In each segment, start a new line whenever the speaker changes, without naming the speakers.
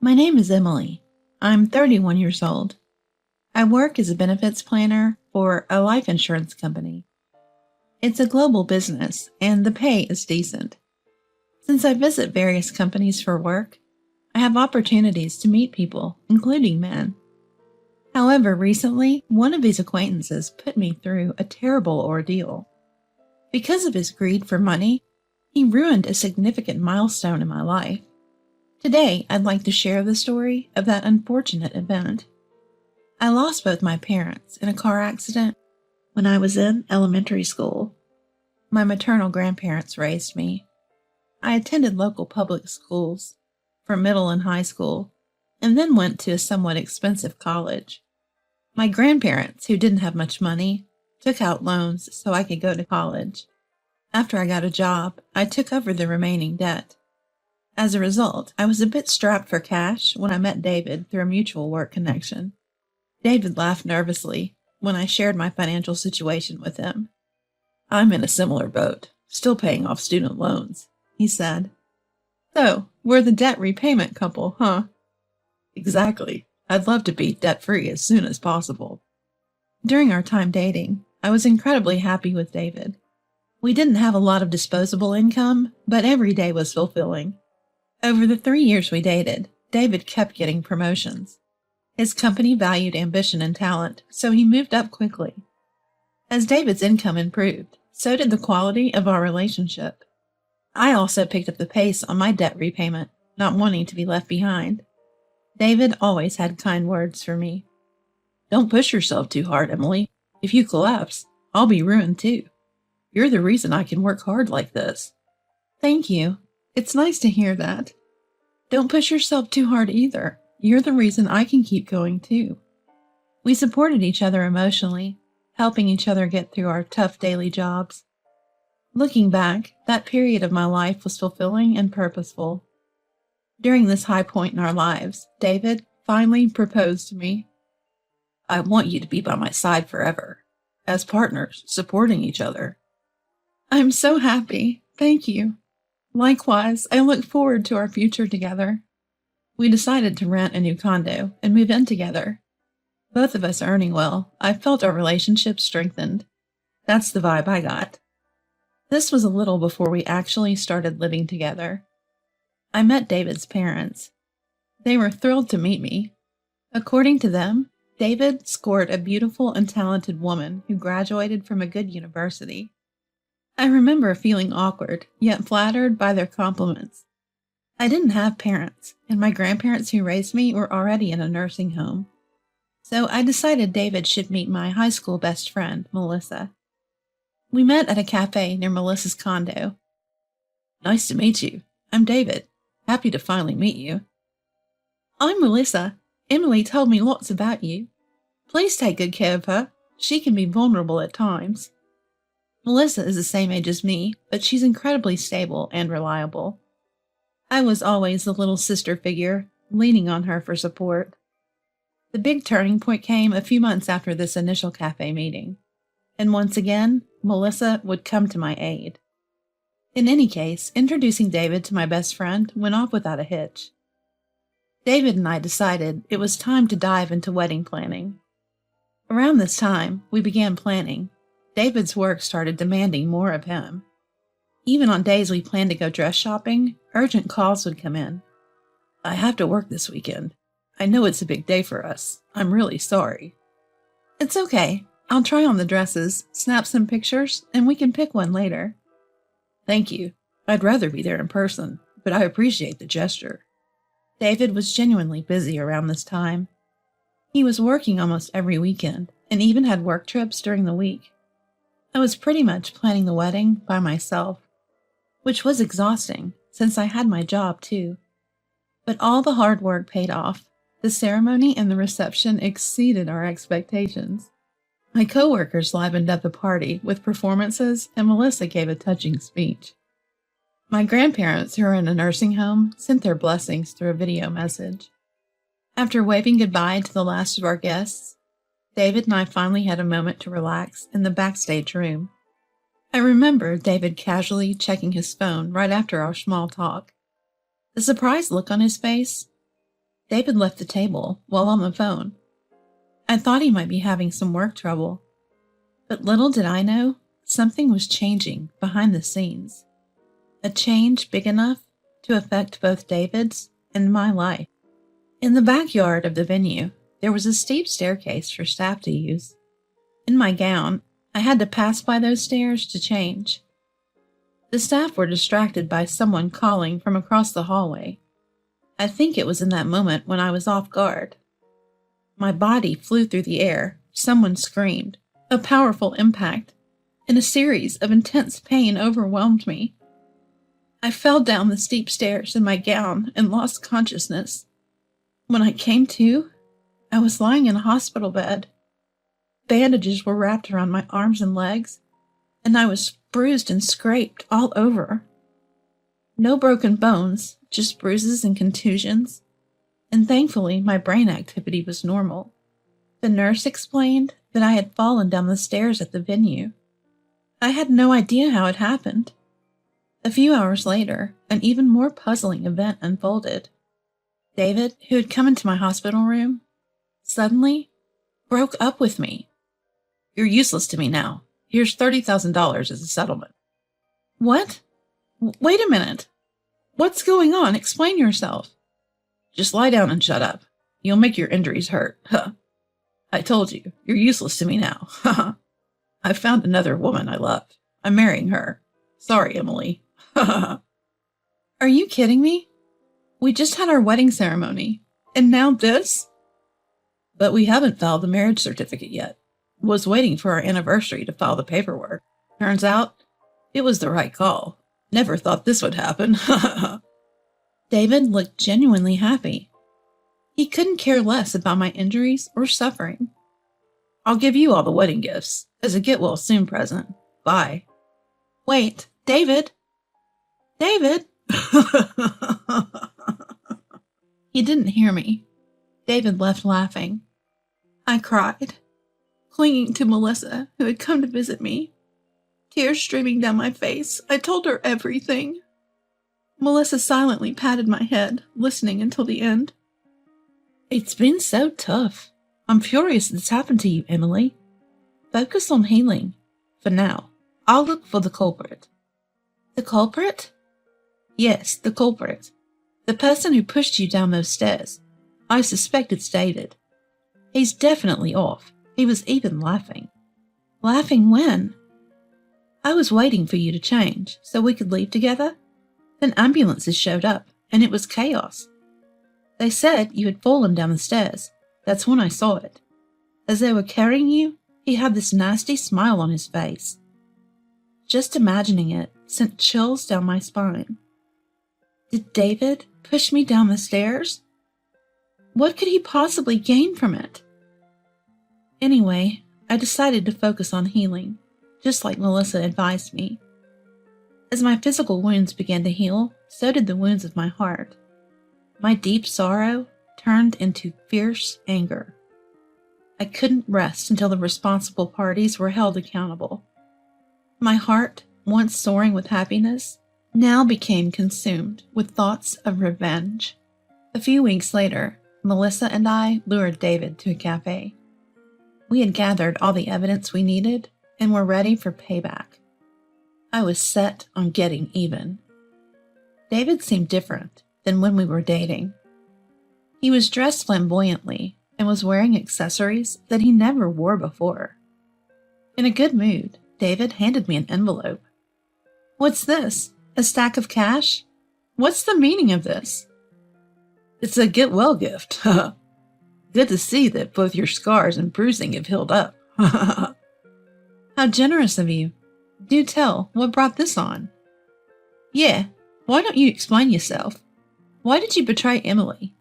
My name is Emily. I'm 31 years old. I work as a benefits planner for a life insurance company. It's a global business, and the pay is decent. Since I visit various companies for work, I have opportunities to meet people, including men. However, recently, one of these acquaintances put me through a terrible ordeal. Because of his greed for money, he ruined a significant milestone in my life. Today, I'd like to share the story of that unfortunate event. I lost both my parents in a car accident when I was in elementary school. My maternal grandparents raised me. I attended local public schools for middle and high school, and then went to a somewhat expensive college. My grandparents, who didn't have much money, took out loans so I could go to college. After I got a job, I took over the remaining debt. As a result, I was a bit strapped for cash when I met David through a mutual work connection. David laughed nervously when I shared my financial situation with him. "I'm in a similar boat, still paying off student loans," he said. "So, we're the debt repayment couple, huh?" "Exactly. I'd love to be debt-free as soon as possible." During our time dating, I was incredibly happy with David. We didn't have a lot of disposable income, but every day was fulfilling. Over the 3 years we dated, David kept getting promotions. His company valued ambition and talent, so he moved up quickly. As David's income improved, so did the quality of our relationship. I also picked up the pace on my debt repayment, not wanting to be left behind. David always had kind words for me. "Don't push yourself too hard, Emily. If you collapse, I'll be ruined too. You're the reason I can work hard like this." "Thank you. It's nice to hear that. Don't push yourself too hard either. You're the reason I can keep going too." We supported each other emotionally, helping each other get through our tough daily jobs. Looking back, that period of my life was fulfilling and purposeful. During this high point in our lives, David finally proposed to me. "I want you to be by my side forever, as partners, supporting each other." "I'm so happy. Thank you. Likewise, I look forward to our future together." We decided to rent a new condo and move in together. Both of us earning well, I felt our relationship strengthened. That's the vibe I got. This was a little before we actually started living together. I met David's parents. They were thrilled to meet me. According to them, David scored a beautiful and talented woman who graduated from a good university. I remember feeling awkward, yet flattered by their compliments. I didn't have parents, and my grandparents who raised me were already in a nursing home. So I decided David should meet my high school best friend, Melissa. We met at a cafe near Melissa's condo. "Nice to meet you. I'm David. Happy to finally meet you." "I'm Melissa. Emily told me lots about you. Please take good care of her. She can be vulnerable at times." Melissa is the same age as me, but she's incredibly stable and reliable. I was always the little sister figure, leaning on her for support. The big turning point came a few months after this initial cafe meeting, and once again, Melissa would come to my aid. In any case, introducing David to my best friend went off without a hitch. David and I decided it was time to dive into wedding planning. Around this time, we began planning. David's work started demanding more of him. Even on days we planned to go dress shopping, urgent calls would come in. "I have to work this weekend. I know it's a big day for us. I'm really sorry." "It's okay. I'll try on the dresses, snap some pictures, and we can pick one later." "Thank you. I'd rather be there in person, but I appreciate the gesture." David was genuinely busy around this time. He was working almost every weekend, and even had work trips during the week. I was pretty much planning the wedding by myself, which was exhausting since I had my job too. But all the hard work paid off. The ceremony and the reception exceeded our expectations. My coworkers livened up the party with performances, and Melissa gave a touching speech. My grandparents, who are in a nursing home, sent their blessings through a video message. After waving goodbye to the last of our guests, David and I finally had a moment to relax in the backstage room. I remember David casually checking his phone right after our small talk. The surprised look on his face. David left the table while on the phone. I thought he might be having some work trouble, but little did I know, something was changing behind the scenes. A change big enough to affect both David's and my life. In the backyard of the venue, there was a steep staircase for staff to use. In my gown, I had to pass by those stairs to change. The staff were distracted by someone calling from across the hallway. I think it was in that moment when I was off guard. My body flew through the air, someone screamed, a powerful impact, and a series of intense pain overwhelmed me. I fell down the steep stairs in my gown and lost consciousness. When I came to, I was lying in a hospital bed. Bandages were wrapped around my arms and legs, and I was bruised and scraped all over. No broken bones, just bruises and contusions, and thankfully my brain activity was normal. The nurse explained that I had fallen down the stairs at the venue. I had no idea how it happened. A few hours later, an even more puzzling event unfolded. David, who had come into my hospital room, suddenly broke up with me. "You're useless to me now. Here's $30,000 as a settlement." "What? Wait a minute. What's going on? Explain yourself." "Just lie down and shut up. You'll make your injuries hurt. Huh. I told you, you're useless to me now. I found another woman I love. I'm marrying her. Sorry, Emily." "Are you kidding me? We just had our wedding ceremony, and now this?" "But we haven't filed the marriage certificate yet. Was waiting for our anniversary to file the paperwork. Turns out, it was the right call. Never thought this would happen." David looked genuinely happy. He couldn't care less about my injuries or suffering. "I'll give you all the wedding gifts as a get-well-soon present. Bye." "Wait, David! David!" He didn't hear me. David left laughing. I cried, clinging to Melissa, who had come to visit me. Tears streaming down my face, I told her everything. Melissa silently patted my head, listening until the end. "It's been so tough. I'm furious this happened to you, Emily. Focus on healing. For now, I'll look for the culprit." "The culprit?" "Yes, the culprit. The person who pushed you down those stairs. I suspect it's David. He's definitely off. He was even laughing." "Laughing when?" "I was waiting for you to change so we could leave together. Then ambulances showed up, and it was chaos. They said you had fallen down the stairs. That's when I saw it. As they were carrying you, he had this nasty smile on his face. Just imagining it sent chills down my spine. Did David push me down the stairs? What could he possibly gain from it? Anyway, I decided to focus on healing, just like Melissa advised me. As my physical wounds began to heal, so did the wounds of my heart. My deep sorrow turned into fierce anger. I couldn't rest until the responsible parties were held accountable. My heart, once soaring with happiness, now became consumed with thoughts of revenge. A few weeks later, Melissa and I lured David to a cafe. We had gathered all the evidence we needed and were ready for payback. I was set on getting even. David seemed different than when we were dating. He was dressed flamboyantly and was wearing accessories that he never wore before. In a good mood, David handed me an envelope. "What's this? A stack of cash? What's the meaning of this?" "It's a get-well gift. Good to see that both your scars and bruising have healed up." "How generous of you. Do tell, what brought this on?" "Yeah, why don't you explain yourself? Why did you betray Emily?"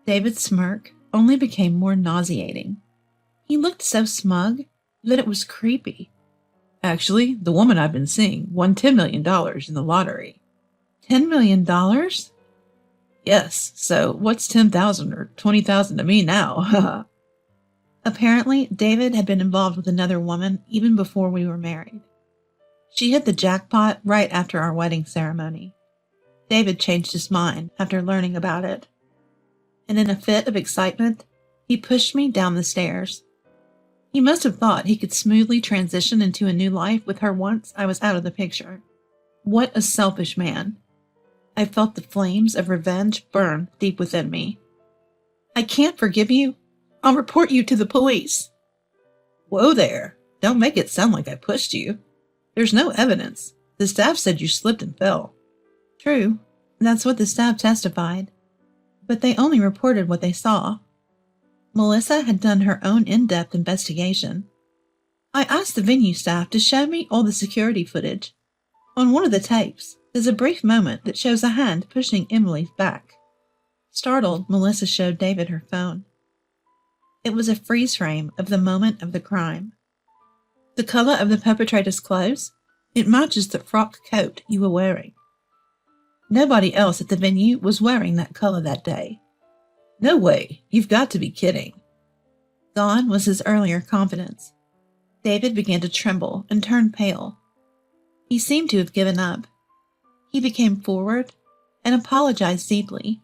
David's smirk only became more nauseating. He looked so smug that it was creepy. "Actually, the woman I've been seeing won $10 million in the lottery." $10 million? "Yes, so what's 10,000 or 20,000 to me now?" Apparently, David had been involved with another woman even before we were married. She hit the jackpot right after our wedding ceremony. David changed his mind after learning about it. and in a fit of excitement, he pushed me down the stairs. He must have thought he could smoothly transition into a new life with her once I was out of the picture. What a selfish man. I felt the flames of revenge burn deep within me. I can't forgive you. I'll report you to the police. Whoa there. Don't make it sound like I pushed you. There's no evidence. The staff said you slipped and fell. True. That's what the staff testified. But they only reported what they saw. Melissa had done her own in-depth investigation. I asked the venue staff to show me all the security footage. On one of the tapes, there's a brief moment that shows a hand pushing Emily's back. Startled, Melissa showed David her phone. It was a freeze frame of the moment of the crime. The color of the perpetrator's clothes? It matches the frock coat you were wearing. Nobody else at the venue was wearing that color that day. No way, you've got to be kidding. Gone was his earlier confidence. David began to tremble and turn pale. He seemed to have given up. He became forward and apologized deeply.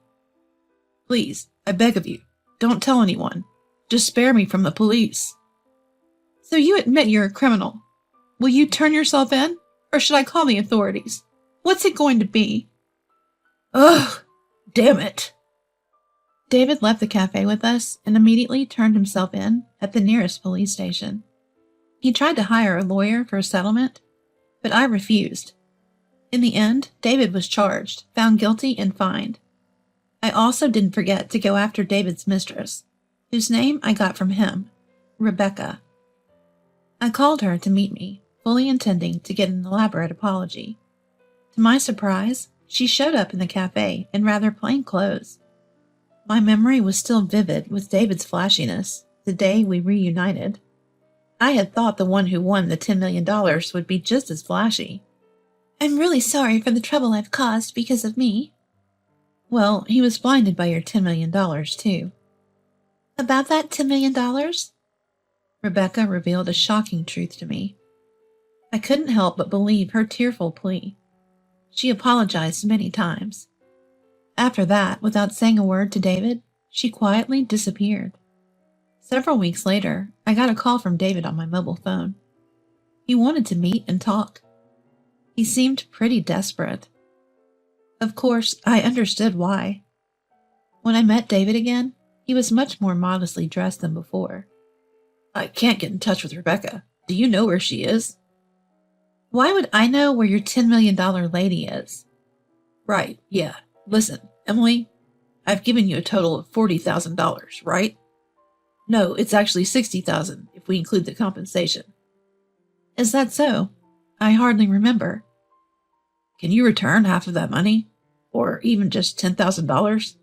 Please, I beg of you, don't tell anyone. Just spare me from the police. So you admit you're a criminal. Will you turn yourself in, or should I call the authorities? What's it going to be? Ugh, damn it. David left the cafe with us and immediately turned himself in at the nearest police station. He tried to hire a lawyer for a settlement, but I refused. In the end, David was charged, found guilty, and fined. I also didn't forget to go after David's mistress, whose name I got from him, Rebecca. I called her to meet me, fully intending to get an elaborate apology. To my surprise, she showed up in the cafe in rather plain clothes. My memory was still vivid with David's flashiness the day we reunited. I had thought the one who won the $10 million would be just as flashy. I'm really sorry for the trouble I've caused because of me. Well, he was blinded by your $10 million, too. About that $10 million? Rebecca revealed a shocking truth to me. I couldn't help but believe her tearful plea. She apologized many times. After that, without saying a word to David, she quietly disappeared. Several weeks later, I got a call from David on my mobile phone. He wanted to meet and talk. He seemed pretty desperate. Of course, I understood why. When I met David again, he was much more modestly dressed than before. I can't get in touch with Rebecca. Do you know where she is? Why would I know where your $10 million lady is? Right, yeah. Listen, Emily, I've given you a total of $40,000, right? No, it's actually $60,000 if we include the compensation. Is that so? I hardly remember. Can you return half of that money? Or even just $10,000?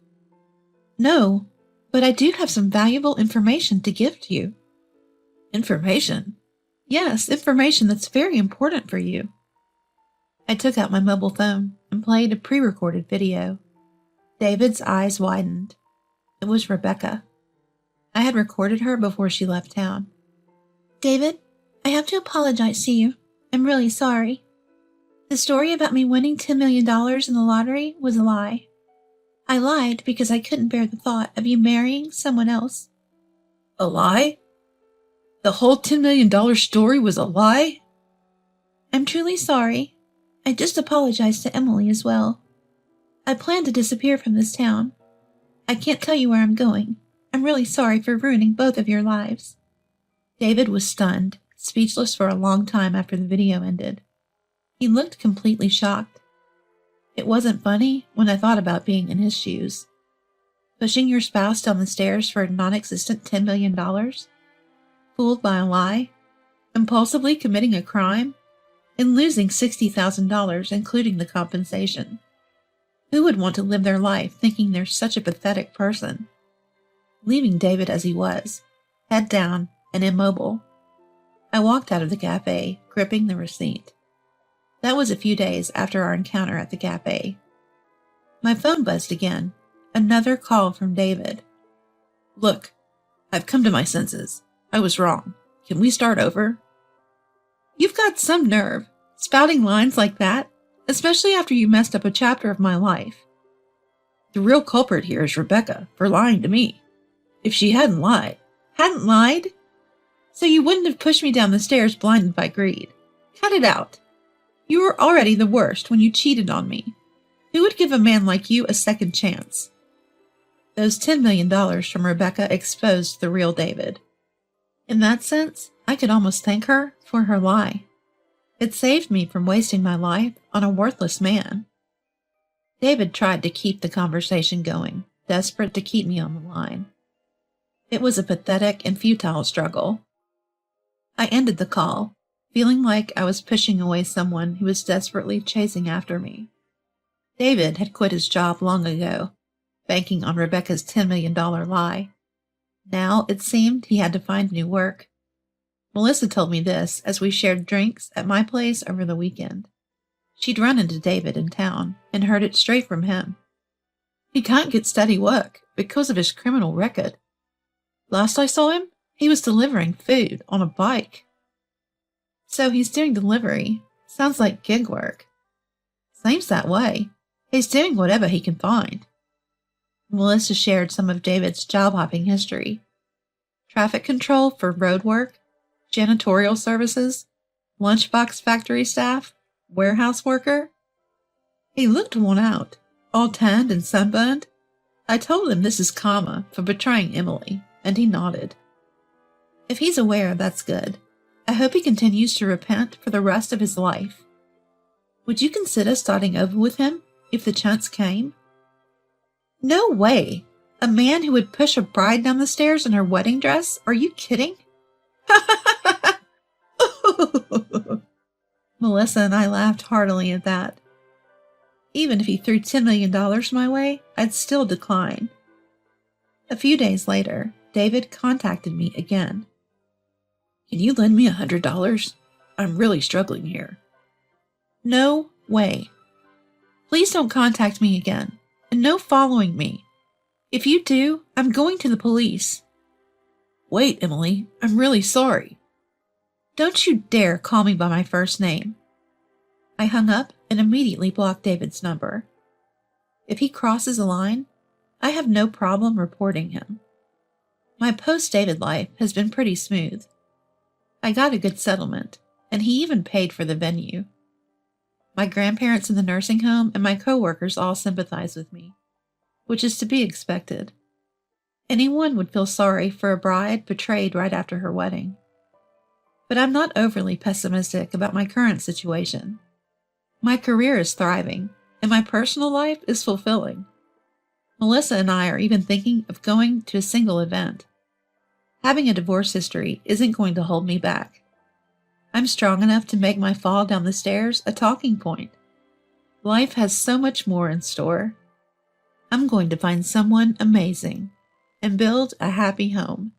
No, but I do have some valuable information to give to you. Information? Yes, information that's very important for you. I took out my mobile phone and played a pre-recorded video. David's eyes widened. It was Rebecca. I had recorded her before she left town. David, I have to apologize to you. I'm really sorry. The story about me winning $10 million in the lottery was a lie. I lied because I couldn't bear the thought of you marrying someone else. A lie? The whole $10 million story was a lie? I'm truly sorry. I just apologized to Emily as well. I plan to disappear from this town. I can't tell you where I'm going. I'm really sorry for ruining both of your lives. David was stunned, speechless for a long time after the video ended. He looked completely shocked. It wasn't funny when I thought about being in his shoes. Pushing your spouse down the stairs for a non-existent $10 million? Fooled by a lie? Impulsively committing a crime? And losing $60,000, including the compensation? Who would want to live their life thinking they're such a pathetic person? Leaving David as he was, head down and immobile, I walked out of the cafe, gripping the receipt. That was a few days after our encounter at the cafe. My phone buzzed again. Another call from David. Look, I've come to my senses. I was wrong. Can we start over? You've got some nerve, spouting lines like that, especially after you messed up a chapter of my life. The real culprit here is Rebecca for lying to me. If she hadn't lied. Hadn't lied? So you wouldn't have pushed me down the stairs blinded by greed. Cut it out. You were already the worst when you cheated on me. Who would give a man like you a second chance? Those $10 million from Rebecca exposed the real David. In that sense, I could almost thank her for her lie. It saved me from wasting my life on a worthless man. David tried to keep the conversation going, desperate to keep me on the line. It was a pathetic and futile struggle. I ended the call, feeling like I was pushing away someone who was desperately chasing after me. David had quit his job long ago, banking on Rebecca's $10 million lie. Now it seemed he had to find new work. Melissa told me this as we shared drinks at my place over the weekend. She'd run into David in town and heard it straight from him. He can't get steady work because of his criminal record. Last I saw him, he was delivering food on a bike. So he's doing delivery. Sounds like gig work. Seems that way. He's doing whatever he can find. Melissa shared some of David's job hopping history. Traffic control for road work, janitorial services, lunchbox factory staff, warehouse worker. He looked worn out, all tanned and sunburned. I told him this is karma for betraying Emily, and he nodded. If he's aware, that's good. I hope he continues to repent for the rest of his life. Would you consider starting over with him if the chance came? No way! A man who would push a bride down the stairs in her wedding dress? Are you kidding? Melissa and I laughed heartily at that. Even if he threw $10 million my way, I'd still decline. A few days later, David contacted me again. Can you lend me $100? I'm really struggling here. No way. Please don't contact me again, and no following me. If you do, I'm going to the police. Wait, Emily, I'm really sorry. Don't you dare call me by my first name. I hung up and immediately blocked David's number. If he crosses a line, I have no problem reporting him. My post-David life has been pretty smooth. I got a good settlement, and he even paid for the venue. My grandparents in the nursing home and my coworkers all sympathize with me, which is to be expected. Anyone would feel sorry for a bride betrayed right after her wedding. But I'm not overly pessimistic about my current situation. My career is thriving, and my personal life is fulfilling. Melissa and I are even thinking of going to a single event. Having a divorce history isn't going to hold me back. I'm strong enough to make my fall down the stairs a talking point. Life has so much more in store. I'm going to find someone amazing and build a happy home.